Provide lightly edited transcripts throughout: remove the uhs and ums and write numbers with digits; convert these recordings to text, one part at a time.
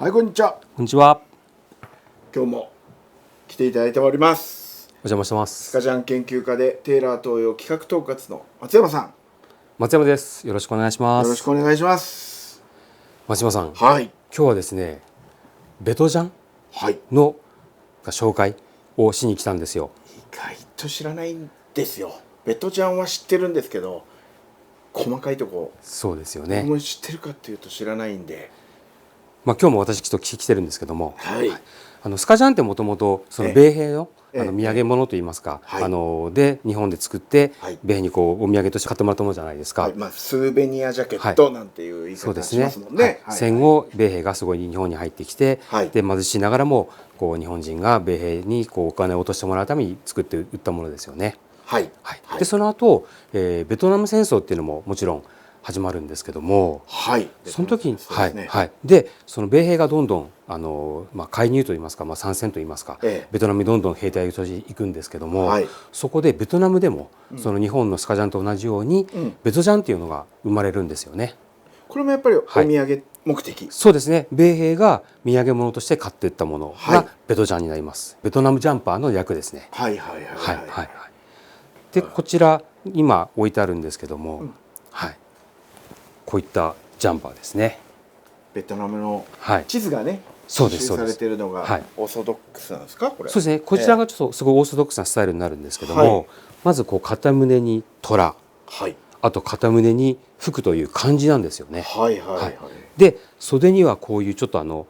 はい、こんにちは。こんにちは。今日も来ていただいております。お邪魔してまスす。カジャン研究家でテーラー東洋企画統括の松山さん、松山です。よろしくお願いします。よろしくお願いします。松山さん、はい。今日はですね、ベトジャンはい。の紹介をしに来たんですよ。意外と知らないんですよ。ベトジャンは知ってるんですけど、細かいとこ、そうですよね。僕も知ってるかっていうと知らないんで。今日も私ちょっと来てるんですけども、はい。スカジャンってもともとその米兵の土産物といいますか、はいで日本で作って、はい、米兵にこうお土産として買ってもらったものじゃないですか。はい、スーベニアジャケットなんていう言い方しますもんね。戦後米兵がすごい日本に入ってきて、はい、で貧しいながらもこう日本人が米兵にこうお金を落としてもらうために作って売ったものですよね。はいはいはい、でその後、ベトナム戦争っていうのももちろん始まるんですけども、はい、その時に、はいでその米兵がどんどん介入といいますか、参戦といいますか、ベトナムにどんどん兵隊をとしていくんですけども、はい、そこでベトナムでも、その日本のスカジャンと同じように、ベトジャンっていうのが生まれるんですよね。これもやっぱりお土産目的、そうですね。米兵が土産物として買っていったものがベトジャンになります。ベトナムジャンパーの略ですね。はいはいはいはいはいはい。でこちら今置いてあるんですけども、はい。こういったジャンパーですね。ベトナムの地図がね、そうです刺繍されているのがオーソドックスなんですか、これ。そうですね。こちらがちょっとすごいオーソドックスなスタイルになるんですけども、まずこう片胸に虎、あと片胸に福という漢字なんですよね。はいはいはい。で袖にはこういうちょっと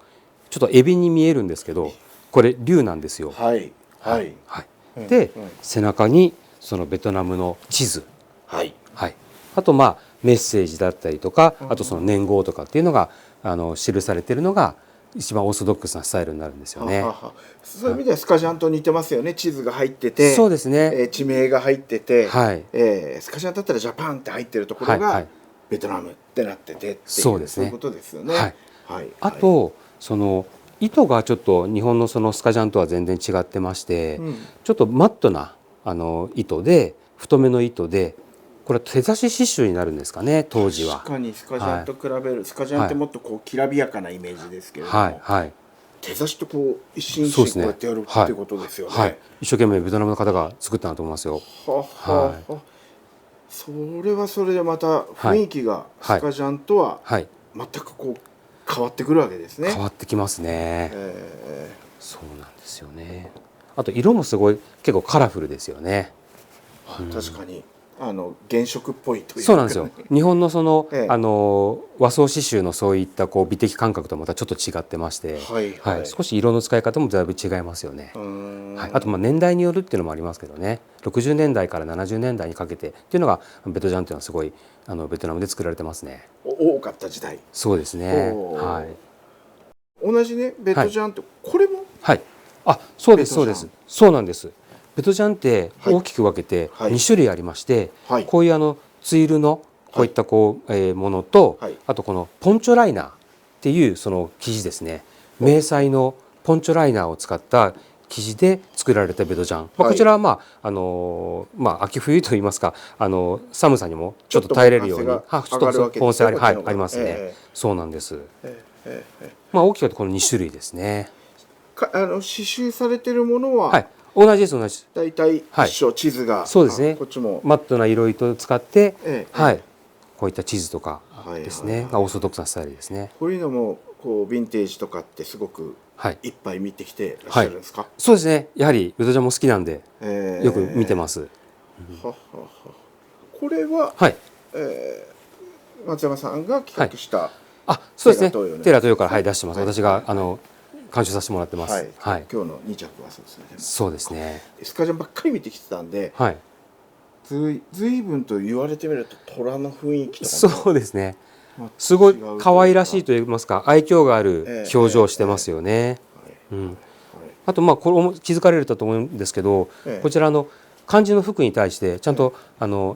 エビに見えるんですけど、これ竜なんですよ。はいはいはい。で背中にそのベトナムの地図、はいはい。あとメッセージだったりとか、あとその年号とかっていうのが記されているのが一番オーソドックスなスタイルになるんですよね。そういう意味ではスカジャンと似てますよね。地図が入ってて、そうですね。地名が入ってて、はい、スカジャンだったらジャパンって入ってるところがベトナムってなっててっていう、そういうことですよね。はいはい。あとその糸がちょっと日本のそのスカジャンとは全然違ってまして、ちょっとマットな糸で太めの糸で。これ手差し刺繍になるんですかね、当時は。確かにスカジャンと比べる、スカジャンってもっとこうきらびやかなイメージですけれども、手差しとこう一心一心こうやってやるっていうことですよね。一生懸命ベトナムの方が作ったなと思いますよ。それはそれでまた雰囲気がスカジャンとは全くこう変わってくるわけですね。変わってきますね。そうなんですよね。あと色もすごい結構カラフルですよね。確かに原色っぽいというか、そうなんですよ。日本のその、和装刺繍のそういったこう美的感覚とまたちょっと違ってまして、少し色の使い方もだいぶ違いますよね。あと年代によるっていうのもありますけどね。60年代から70年代にかけてっていうのがベトジャンっていうのはすごいベトナムで作られてますね。多かった時代。そうですね。同じねベトジャンってこれも。そうですそうです。そうなんです。ベトジャンって大きく分けて2種類ありまして、こういうツイルのこういったこうものと、あとこのポンチョライナーっていうその生地ですね。迷彩のポンチョライナーを使った生地で作られたベトジャン。こちらは秋冬といいますか寒さにもちょっと耐えれるようにちょっと保温性ありますね。そうなんです。大きくてこの2種類ですね。刺繍されてるものは。同じです同じ。大体一緒、地図がそうですね。こっちもマットな色糸を使って、こういった地図とかですねがオーソドックスなスタイルですね。こういうのもこうヴィンテージとかってすごくいっぱい見てきてらっしゃるんですか。そうですね。やはりベトジャンも好きなんでよく見てます。これは松山さんが企画した。そうですね。テーラー東洋から出してます。私が監修させてもらってます。今日の2着はそうですね。そうですね。スカジャンばっかり見てきてたんで、ずいぶんと言われてみると虎の雰囲気とかそうですね。すごい可愛らしいと言いますか愛嬌がある表情をしてますよね。あとこれも気づかれたと思うんですけど、こちら漢字の服に対してちゃんと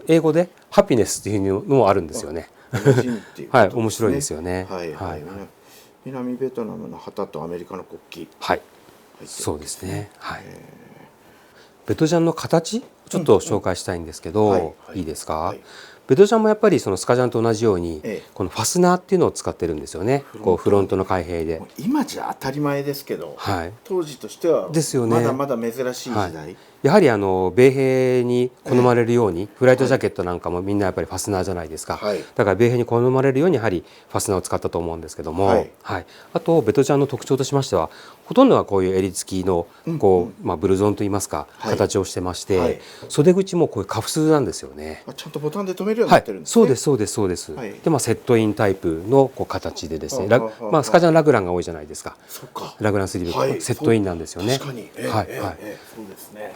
英語でハピネスっていうのもあるんですよね。面白いですよね。南ベトナムの旗とアメリカの国旗。そうですね。ベトジャンの形ちょっと紹介したいんですけど、いいですか。ベベトジャンもやっぱりそのスカジャンと同じように、このファスナーっていうのを使ってるんですよね。こうフロントの開閉で。今じゃ当たり前ですけど、当時としてはですよね。まだまだ珍しい時代。やはり米兵に好まれるように、フライトジャケットなんかもみんなやっぱりファスナーじゃないですか。だから米兵に好まれるようにやはりファスナーを使ったと思うんですけども、あとベトジャンの特徴としましては、ほとんどはこういう襟付きのこう、ブルゾンといいますか、形をしてまして、袖口もこういうカフスなんですよね。ちゃんとボタンで留めるようになってるんですね。そうですそうですそうです。でセットインタイプのこう形でですね、スカジャンラグランが多いじゃないですか。ラグランスリーブ、セットインなんですよね。確かに。そうですね。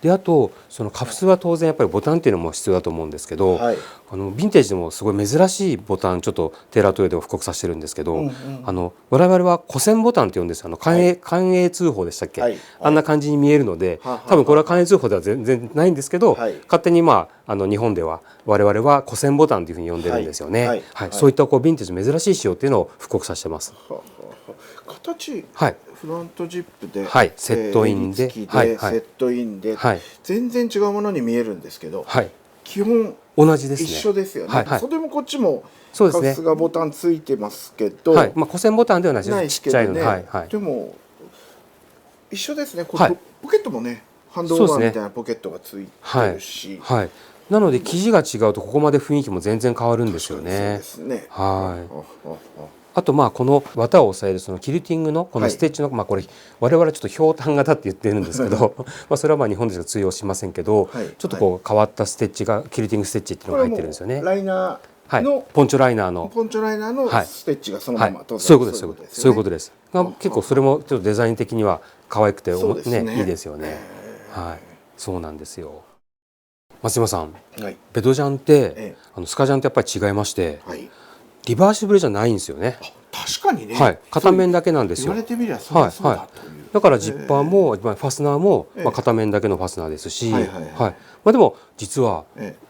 であとそのカフスは当然やっぱりボタンっていうのも必要だと思うんですけど、ヴィンテージでもすごい珍しいボタンちょっとテーラートヨでは布告させてるんですけど、我々は古銭ボタンって呼んです。寛永通報でしたっけ、あんな感じに見えるので、多分これは寛永通報では全然ないんですけど、勝手に日本では我々は古銭ボタンというふうに呼んでるんですよね。そういったこうヴィンテージ珍しい仕様っていうのを布告させてます。形、フロントジップで、セットインで、セットインで、全然違うものに見えるんですけど、基本同じですね。一緒ですよね。袖もこっちもカフスがボタンついてますけど、古銭ボタンではないです。ちっちゃいので、でも一緒ですね。ポケットもね、ハンドオーバーみたいなポケットがついてるし、なので生地が違うとここまで雰囲気も全然変わるんですよね。あとこの綿を押さえるそのキルティングのこのステッチの、これ我々はちょっとひょうたん型って言ってるんですけどそれは日本でしか通用しませんけど、ちょっとこう変わったステッチがキルティングステッチっていうのが入ってるんですよね。ライナーのポンチョライナーのステッチがそのままそういうことです。そういうことです。結構それもちょっとデザイン的には可愛くてねいいですよね。そうなんですよ。松島さん、ベトジャンってスカジャンってやっぱり違いまして、リバーシブルじゃないんですよね。確かにね。片面だけなんですよ。言われてみればそうだという。だからジッパーもファスナーも片面だけのファスナーですし、でも実は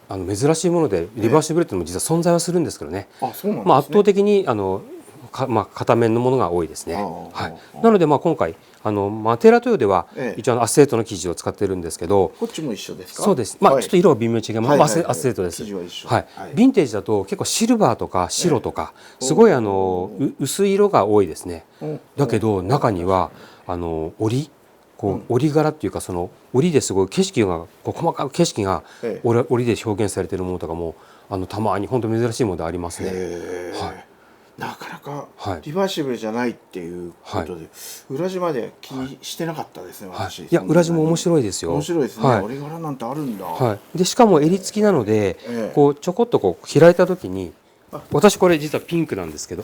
珍しいものでリバーシブルっていうのも実は存在はするんですけどね。圧倒的に片面のものが多いですね。なので今回テーラートヨでは一応アステートの生地を使ってるんですけど、こっちも一緒ですか？そうです。ちょっと色は微妙に違います。アステートです。ヴィンテージだと結構シルバーとか白とかすごい薄い色が多いですね。だけど中には織柄っていうか、その織ですごい景色が細かく景色が織で表現されているものとかもたまに本当珍しいものでありますね。なかなかリバーシブルじゃないっていうことで、裏地まで気にしてなかったですね、私。いや、裏地も面白いですよ。面白いですね。織柄なんてあるんだ。でしかも襟付きなので、こうちょこっとこう開いた時に、私これ実はピンクなんですけど、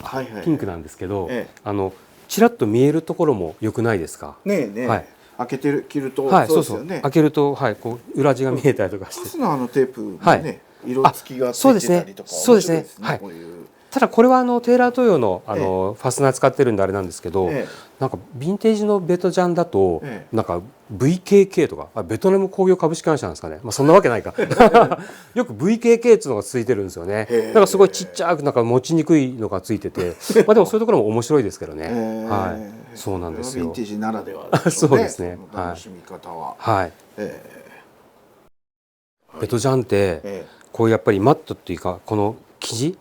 ちらっと見えるところも良くないですか？開けて着るとそうですよね。開けるとこう裏地が見えたりとかして。ファスナーのテープもね、色付きがついてたりとか面白いですね。ただこれはテーラートヨのファスナー使ってるんであれなんですけど、なんかヴィンテージのベトジャンだとなんか VKK とかベトナム工業株式会社なんですかね。そんなわけないかよく VKK っていうのがついてるんですよね。だからすごいちっちゃくなんか持ちにくいのがついててでもそういうところも面白いですけどね。そうなんですよ。ヴィンテージならではですね。そうですね。楽しみ方は。ベトジャンってこうやっぱりマットっていうかこの生地、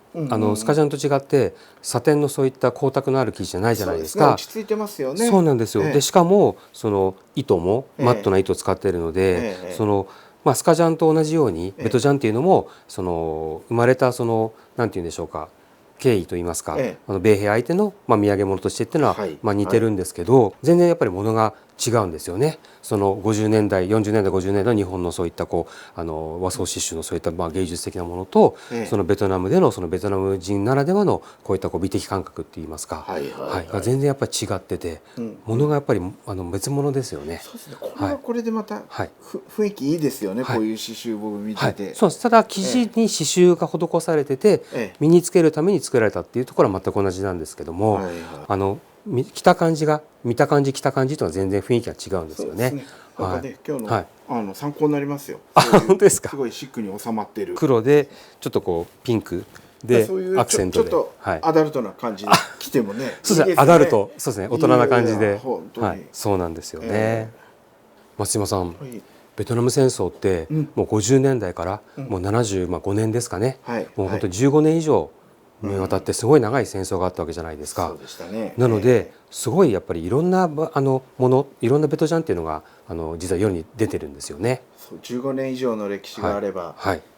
スカジャンと違ってサテンのそういった光沢のある生地じゃないじゃないですか。落ち着いてますよね。そうなんですよ。でしかもその糸もマットな糸を使っているので、そのスカジャンと同じようにベトジャンっていうのもその生まれたそのなんていうんでしょうか、経緯といいますか、米兵相手の土産物としてっていうのは似てるんですけど、全然やっぱり物が違うんですよね。その50年代40年代50年代の日本のそういったこう和装刺繍のそういった芸術的なものと、そのベトナムでのそのベトナム人ならではのこういった美的感覚っていいますか、全然やっぱり違ってて、物がやっぱり別物ですよね。そうですね。これはこれでまた雰囲気いいですよね。こういう刺繍僕見てて。そうです。ただ生地に刺繍が施されてて身につけるために作られたっていうところは全く同じなんですけども、着た感じ見た感じ着た感じとは全然雰囲気が違うんですよね。なんかね、今日の参考になりますよ。本当ですか。すごいシックに収まっている。黒でちょっとこうピンクでアクセントで、ちょっとアダルトな感じで着てもね。そうですね。アダルト、そうですね。大人な感じで、そうなんですよね。松島さん、ベトナム戦争ってもう50年代からもう75年ですかね、もう本当に15年以上にわたってすごい長い戦争があったわけじゃないですか。そうでしたね。なのですごいやっぱりいろんなもの、いろんなベトジャンっていうのが実は世に出てるんですよね。そう、15年以上の歴史があれば、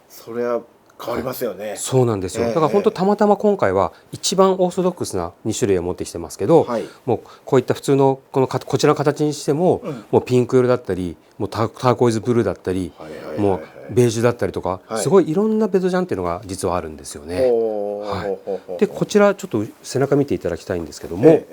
それは変わりますよね。そうなんですよ。だから本当たまたま今回は一番オーソドックスな2種類を持ってきてますけど、もうこういった普通のこちらの形にしても、もうピンク色だったり、もうターコイズブルーだったり、もうベージュだったりとか、すごいいろんなベトジャンっていうのが実はあるんですよね。でこちらちょっと背中見ていただきたいんですけども、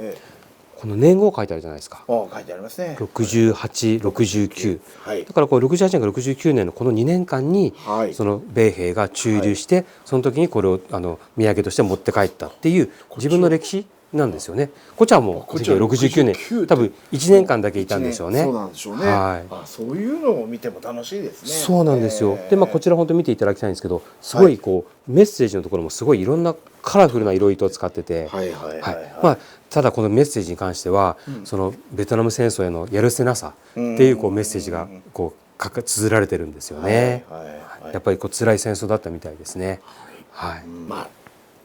この年号書いてあるじゃないですか。書いてありますね。68、69。だからこれ68年から69年のこの2年間にその米兵が駐留して、その時にこれを土産として持って帰ったっていう自分の歴史なんですよね。こっちはもう69年、多分1年間だけいたんでしょうね。そうなんでしょうね。そういうのを見ても楽しいですね。そうなんですよ。でこちら本当見ていただきたいんですけど、すごいこうメッセージのところもすごいいろんなカラフルな色糸を使ってて、ただこのメッセージに関しては、そのベトナム戦争へのやるせなさっていうメッセージがこう綴られてるんですよね。やっぱりこう辛い戦争だったみたいですね。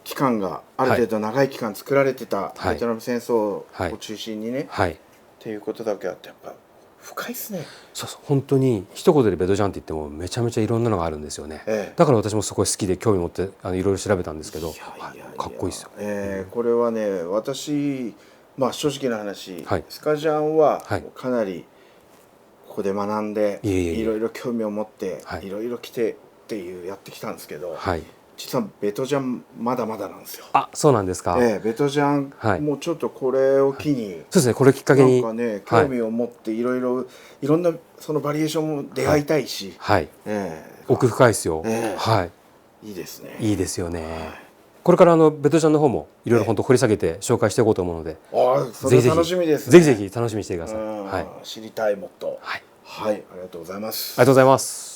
期間がある程度長い期間作られてたベトナム戦争を中心にね、っていうことだけあってやっぱ深いですね。そう本当に一言でベトジャンって言ってもめちゃめちゃいろんなのがあるんですよね。だから私もすごい好きで興味持っていろいろ調べたんですけど、かっこいいですよ。これはね、私正直な話、スカジャンはかなりここで学んでいろいろ興味を持っていろいろ来てっていうやってきたんですけど、実はベトジャンまだまだなんですよ。そうなんですか。ベトジャンもうちょっとこれを機に、そうですね、これきっかけになんかね興味を持っていろんなそのバリエーションも出会いたいし、奥深いですよ。いいですね。いいですよね。これからベトジャンの方もいろいろ本当掘り下げて紹介していこうと思うので、それ楽しみですね。ぜひぜひ楽しみにしてください。知りたい、もっと。ありがとうございます。ありがとうございます。